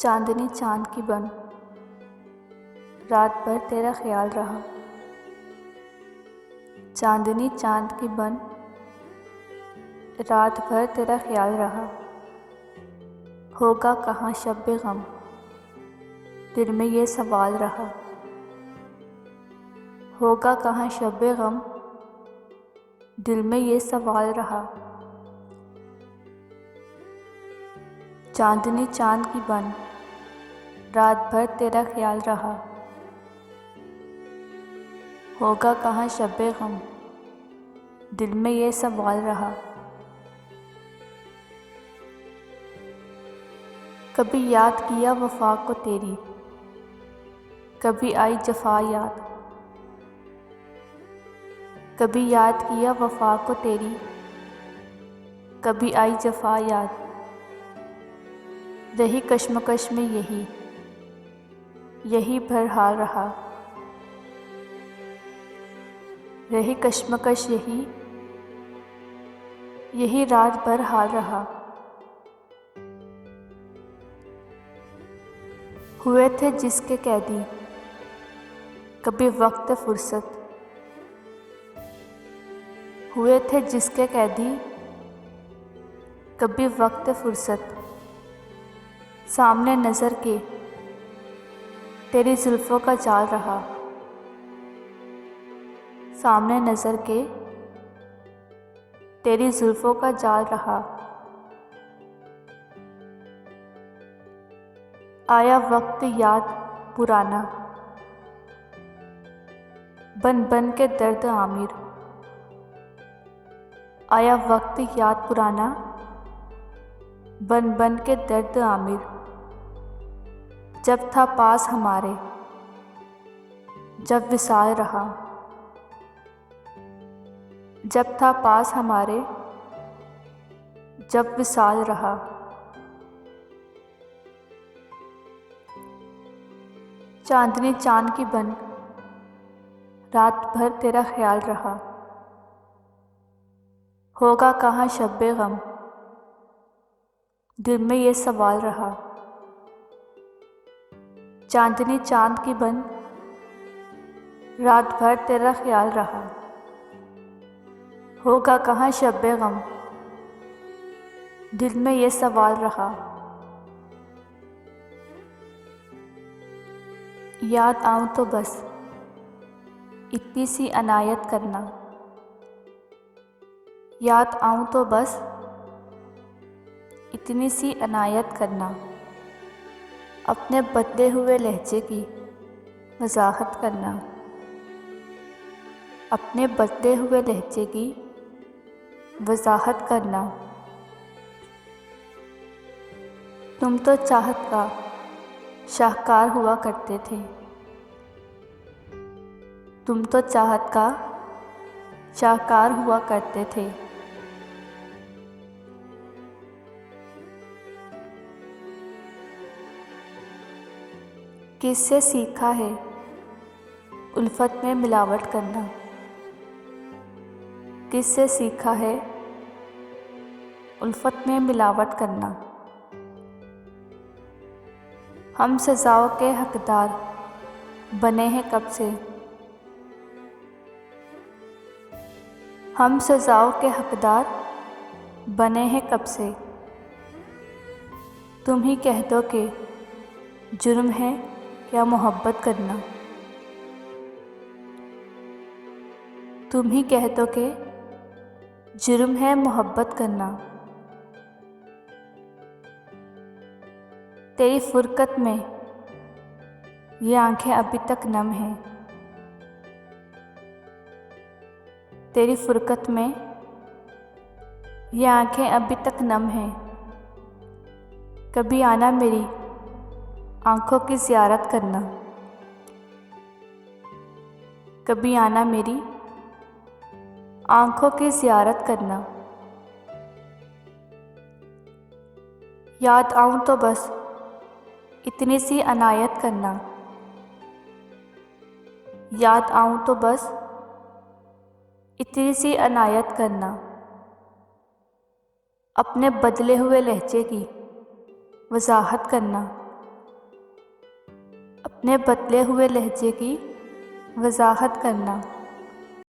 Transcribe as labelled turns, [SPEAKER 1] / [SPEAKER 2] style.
[SPEAKER 1] चांदनी चांद की बन, रात भर तेरा ख्याल रहा। चांदनी चांद की बन, रात भर तेरा ख्याल रहा। होगा कहाँ शब्बे गम, दिल में ये सवाल रहा। होगा कहाँ शब्बे गम, दिल में ये सवाल रहा। चांदनी चांद की बन, रात भर तेरा ख्याल रहा। होगा कहाँ शब्बे गम, दिल में ये सवाल रहा। कभी याद किया वफा को तेरी, कभी आई जफा याद। कभी याद किया वफा को तेरी, कभी आई जफा याद। रही कश्मकश में यही भर हाल रहा। रही कश्मकश यही रात भर हाल रहा। हुए थे जिसके कैदी, कभी वक्त फुर्सत। हुए थे जिसके कैदी, कभी वक्त फुर्सत। सामने नज़र के तेरी जुल्फ़ों का जाल रहा। सामने नज़र के तेरी जुल्फ़ों का जाल रहा। आया वक्त याद पुराना, बन बन के दर्द आमिर। आया वक्त याद पुराना, बन बन के दर्द आमिर। जब था पास हमारे, जब विसाल रहा। जब था पास हमारे, जब विसाल रहा। चांदनी चांद की बन, रात भर तेरा ख्याल रहा। होगा कहाँ शब्बे गम, दिल में ये सवाल रहा। चांदनी चांद की बन, रात भर तेरा ख्याल रहा। होगा कहाँ शब्बे गम, दिल में ये सवाल रहा। याद आऊँ तो बस इतनी सी अनायत करना। याद आऊँ तो बस इतनी सी अनायत करना। अपने बदले हुए लहजे की वजाहत करना। अपने बदले हुए लहजे की वजाहत करना। तुम तो चाहत का शाहकार हुआ करते थे। तुम तो चाहत का शाहकार हुआ करते थे। किससे सीखा है उल्फत में मिलावट करना। किससे सीखा है उल्फत में मिलावट करना। हम सजाओं के हकदार बने हैं कब से। हम सजाओं के हकदार बने हैं कब से। तुम ही कह दो कि जुर्म है क्या मोहब्बत करना। तुम ही कह दो कि जुर्म है मोहब्बत करना। तेरी फुरकत में ये आंखें अभी तक नम हैं। तेरी फुरकत में ये आंखें अभी तक नम हैं। कभी आना मेरी आंखों की ज़ियारत करना। कभी आना मेरी आंखों की ज़ियारत करना। याद आऊँ तो बस इतनी सी अनायत करना। याद आऊँ तो बस इतनी सी अनायत करना। अपने बदले हुए लहजे की वजाहत करना। ने बदले हुए लहजे की वजाहत करना।